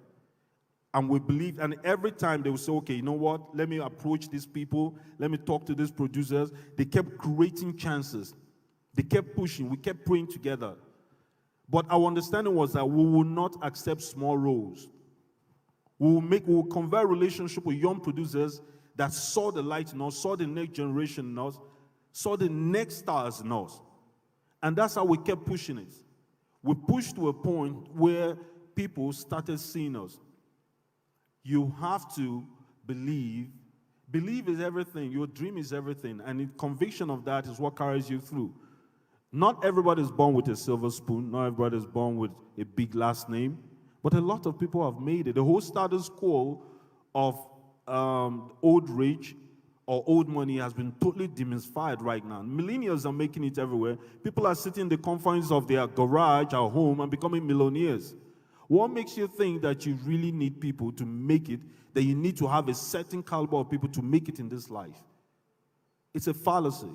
Speaker 2: and we believe, and every time they would say, okay, you know what, let me approach these people, let me talk to these producers. They kept creating chances. They kept pushing, we kept praying together. But our understanding was that we will not accept small roles. We will convert relationship with young producers that saw the light in us, saw the next generation in us, saw the next stars in us. And that's how we kept pushing it. We pushed to a point where people started seeing us. You have to believe. Believe is everything. Your dream is everything. And the conviction of that is what carries you through. Not everybody is born with a silver spoon. Not everybody is born with a big last name. But a lot of people have made it. The whole status quo of old rich or old money has been totally demystified right now. Millennials are making it everywhere. People are sitting in the confines of their garage or home and becoming millionaires. What makes you think that you really need people to make it, that you need to have a certain caliber of people to make it in this life? It's a fallacy.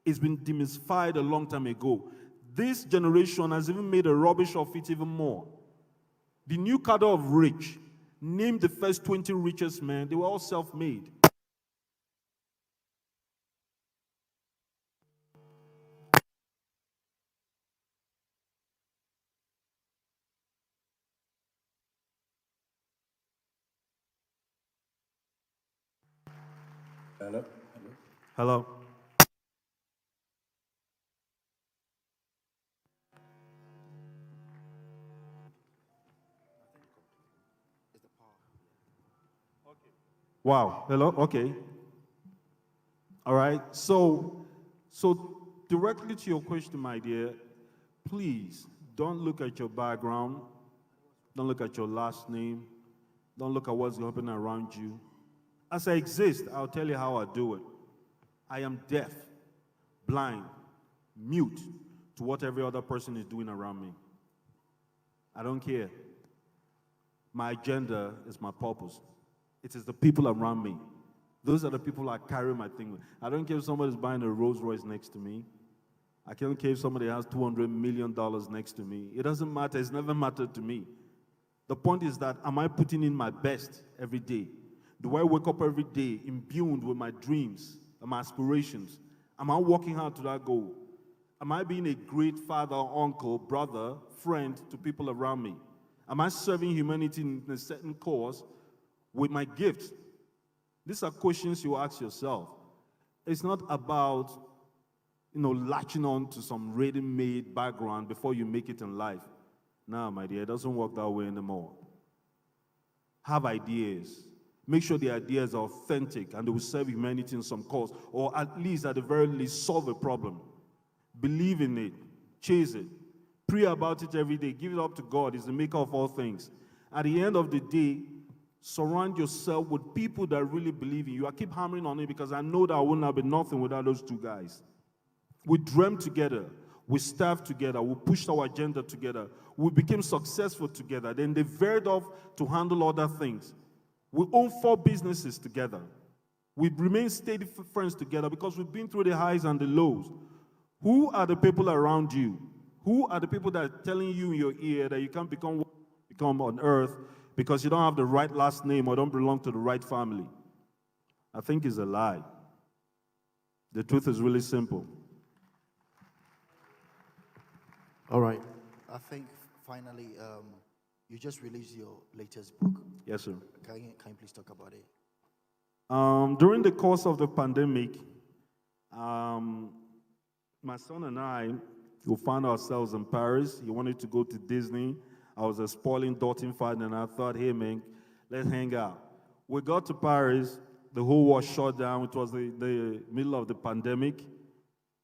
Speaker 2: It's been demystified a long time ago. This generation has even made a rubbish of it even more. The new cadre of rich, name the first 20 richest men, they were all self-made.
Speaker 7: Hello?
Speaker 2: Hello? Wow. Hello? Okay. All right. So directly to your question, my dear, please don't look at your background. Don't look at your last name. Don't look at what's happening around you. As I exist, I'll tell you how I do it. I am deaf, blind, mute to what every other person is doing around me. I don't care. My agenda is my purpose. It is the people around me. Those are the people I carry my thing with. I don't care if somebody's buying a Rolls Royce next to me. I don't care if somebody has $200 million next to me. It doesn't matter. It's never mattered to me. The point is that, am I putting in my best every day? Do I wake up every day imbued with my dreams and my aspirations? Am I working hard to that goal? Am I being a great father, uncle, brother, friend to people around me? Am I serving humanity in a certain cause with my gifts? These are questions you ask yourself. It's not about, latching on to some ready-made background before you make it in life. No, my dear, it doesn't work that way anymore. Have ideas. Make sure the ideas are authentic and they will serve humanity in some cause, or at least, at the very least, solve a problem. Believe in it. Chase it. Pray about it every day. Give it up to God. He's the maker of all things. At the end of the day, surround yourself with people that really believe in you. I keep hammering on it because I know that I wouldn't have been nothing without those two guys. We dreamt together. We staffed together. We pushed our agenda together. We became successful together. Then they veered off to handle other things. We own 4 businesses together. We remain steady friends together because we've been through the highs and the lows. Who are the people around you? Who are the people that are telling you in your ear that you can't become what you become on earth because you don't have the right last name or don't belong to the right family? I think it's a lie. The truth is really simple.
Speaker 7: All right. I think finally, you just released your latest book.
Speaker 2: Yes, sir.
Speaker 7: Can you please talk about it?
Speaker 2: During the course of the pandemic, my son and I, we found ourselves in Paris. He wanted to go to Disney. I was a spoiling, doting father, and I thought, hey, man, let's hang out. We got to Paris. The whole world shut down. It was the middle of the pandemic,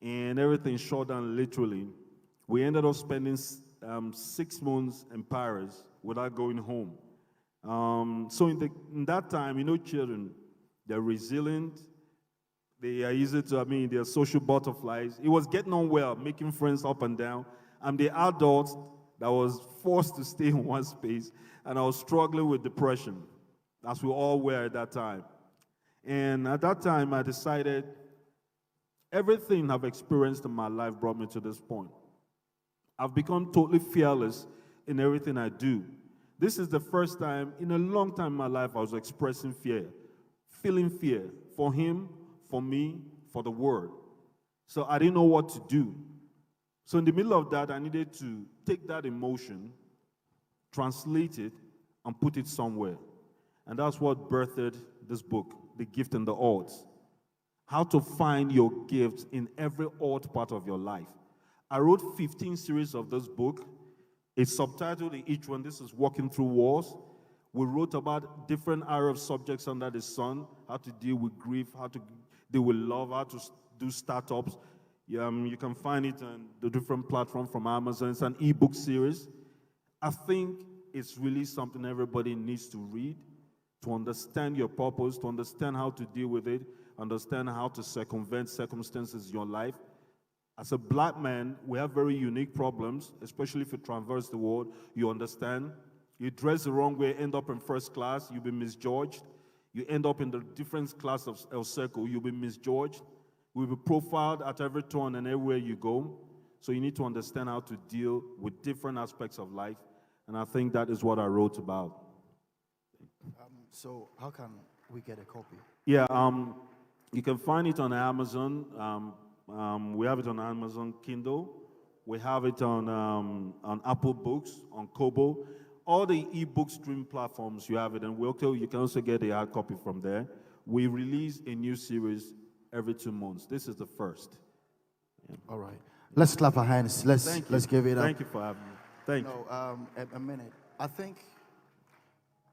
Speaker 2: and everything shut down literally. We ended up spending 6 months in Paris without going home. So in that time, children, they're resilient. They are easy to, they're social butterflies. It was getting on well, making friends up and down. I'm the adult that was forced to stay in one space, and I was struggling with depression, as we all were at that time. And at that time, I decided everything I've experienced in my life brought me to this point. I've become totally fearless in everything I do. This is the first time in a long time in my life I was expressing fear, feeling fear for him, for me, for the world. So I didn't know what to do. So in the middle of that, I needed to take that emotion, translate it, and put it somewhere. And that's what birthed this book, The Gift and the Odds. How to find your gifts in every odd part of your life. I wrote 15 series of this book. It's subtitled in each one. This is Walking Through Walls. We wrote about different Arab subjects under the sun, how to deal with grief, how to deal with love, how to do startups. You can find it on the different platforms from Amazon. It's an ebook series. I think it's really something everybody needs to read to understand your purpose, to understand how to deal with it, understand how to circumvent circumstances in your life. As a black man, we have very unique problems, especially if you traverse the world. You understand. You dress the wrong way, end up in first class, you'll be misjudged. You end up in the different class of El Circle, you'll be misjudged. You'll be profiled at every turn and everywhere you go. So you need to understand how to deal with different aspects of life. And I think that is what I wrote about.
Speaker 7: So how can we get a copy?
Speaker 2: Yeah, you can find it on Amazon. We have it on Amazon Kindle. We have it on Apple Books, on Kobo. All the ebook stream platforms, you have it. And you can also get a hard copy from there. We release a new series every 2 months. This is the first. Yeah.
Speaker 7: All right. Let's clap our hands. Let's give it up.
Speaker 2: Thank you for having me. Thank you.
Speaker 7: A minute. I think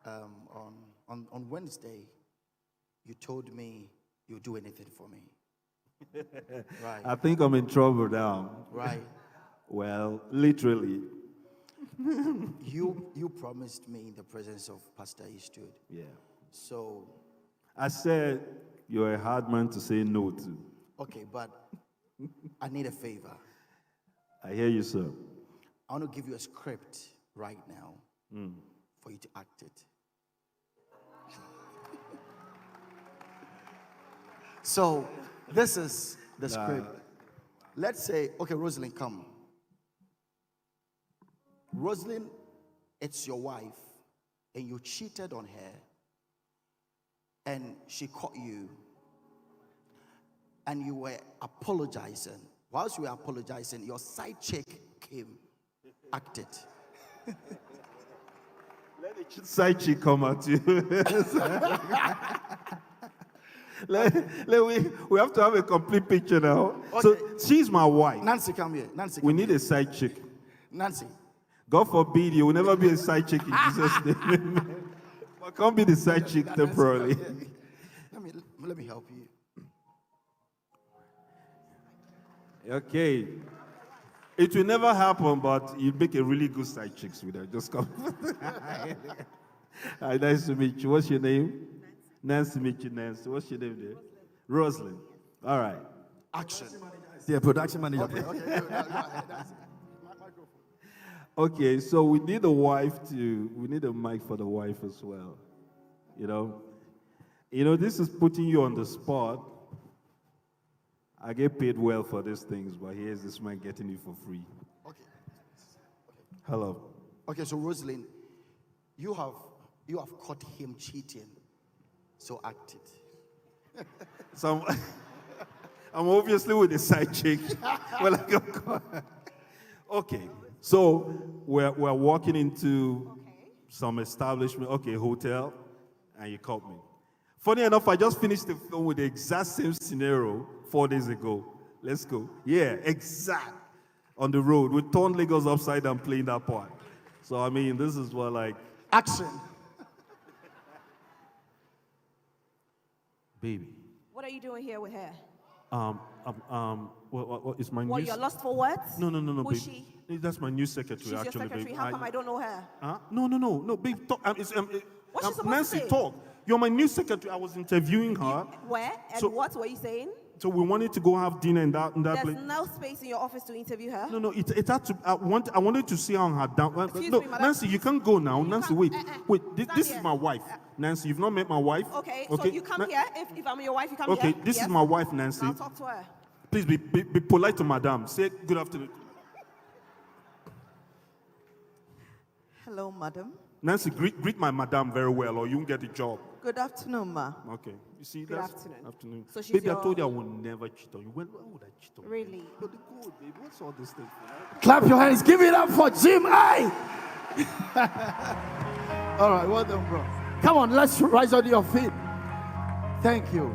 Speaker 7: on Wednesday, you told me you'd do anything for me. Right.
Speaker 2: I think I'm in trouble now.
Speaker 7: Right.
Speaker 2: Well, literally.
Speaker 7: You promised me in the presence of Pastor Eastwood.
Speaker 2: Yeah.
Speaker 7: So.
Speaker 2: I said you're a hard man to say no to.
Speaker 7: Okay, but I need a favor.
Speaker 2: I hear you, sir.
Speaker 7: I want to give you a script right now for you to act it. So, this is the script. Let's say, okay, Rosalind, come. Rosalind, it's your wife, and you cheated on her, and she caught you, and you were apologizing. Whilst you were apologizing, your side chick came, acted.
Speaker 2: Let the side chick come at you. We have to have a complete picture now. Okay. So she's my wife.
Speaker 7: Nancy, come here. Nancy,
Speaker 2: we need a side chick.
Speaker 7: Nancy.
Speaker 2: God forbid you will never be a side chick in Jesus' name. But can't be the side chick temporarily.
Speaker 7: Let me help you.
Speaker 2: Okay. It will never happen, but you make a really good side chicks with her. Just come. Hi, nice to meet you. What's your name? Nancy. Meet you, Nancy. What's your name there? Rosalind. All right.
Speaker 7: Action.
Speaker 1: Yeah, production manager.
Speaker 7: Okay.
Speaker 2: Okay, so we need we need a mic for the wife as well. You know, this is putting you on the spot. I get paid well for these things, but here's this man getting it for free.
Speaker 7: Okay.
Speaker 2: Hello.
Speaker 7: Okay, so Rosalind, you have caught him cheating, so act it.
Speaker 2: So I'm obviously with the side chick. Okay, so we're walking into some establishment, hotel, and you caught me. Funny enough, I just finished the film with the exact same scenario 4 days ago. Let's go. Yeah, exact. On the road. We turned Lagos upside down playing that part. So, I mean, this is what, like...
Speaker 7: Action.
Speaker 2: Baby.
Speaker 4: What are you doing here with her?
Speaker 2: What is my new...
Speaker 4: What, you're lost for words?
Speaker 2: No,
Speaker 4: Who's
Speaker 2: babe.
Speaker 4: she?
Speaker 2: That's my new secretary,
Speaker 4: She's
Speaker 2: actually,
Speaker 4: your secretary.
Speaker 2: babe.
Speaker 4: How come I don't know her?
Speaker 2: Huh? No, babe, talk.
Speaker 4: What's she supposed
Speaker 2: Nancy,
Speaker 4: to say?
Speaker 2: talk. You're my new secretary. I was interviewing her.
Speaker 4: Where? And
Speaker 2: So-
Speaker 4: what were you saying?
Speaker 2: So we wanted to go have dinner in that
Speaker 4: There's
Speaker 2: place.
Speaker 4: no space in your office to interview her.
Speaker 2: No, it had to. I wanted to see her on her down.
Speaker 4: Excuse
Speaker 2: No,
Speaker 4: me, madam.
Speaker 2: Nancy, you can't go now. Nancy,
Speaker 4: can't-
Speaker 2: wait, wait.
Speaker 4: stand
Speaker 2: This
Speaker 4: here.
Speaker 2: is my wife, Nancy. You've not met my wife.
Speaker 4: Okay, so you come here. If I'm your wife, you come
Speaker 2: Okay,
Speaker 4: here.
Speaker 2: this
Speaker 4: Yes?
Speaker 2: is my wife, Nancy.
Speaker 4: Now talk to her.
Speaker 2: Please be polite to madam. Say good afternoon.
Speaker 8: Hello, madam.
Speaker 2: Nancy, greet my madam very well, or you won't get the job.
Speaker 8: Good afternoon, ma.
Speaker 2: Okay. You see,
Speaker 4: Good
Speaker 2: that's
Speaker 4: afternoon. So she's
Speaker 2: baby, I
Speaker 4: your-
Speaker 2: told you I will never cheat on you. Why would I cheat on you?
Speaker 4: Really?
Speaker 2: But the good, baby. What's all this thing for?
Speaker 1: Clap your hands. Give it up for Jim. Hey! All right, well done, bro. Come on, let's rise on your feet. Thank you.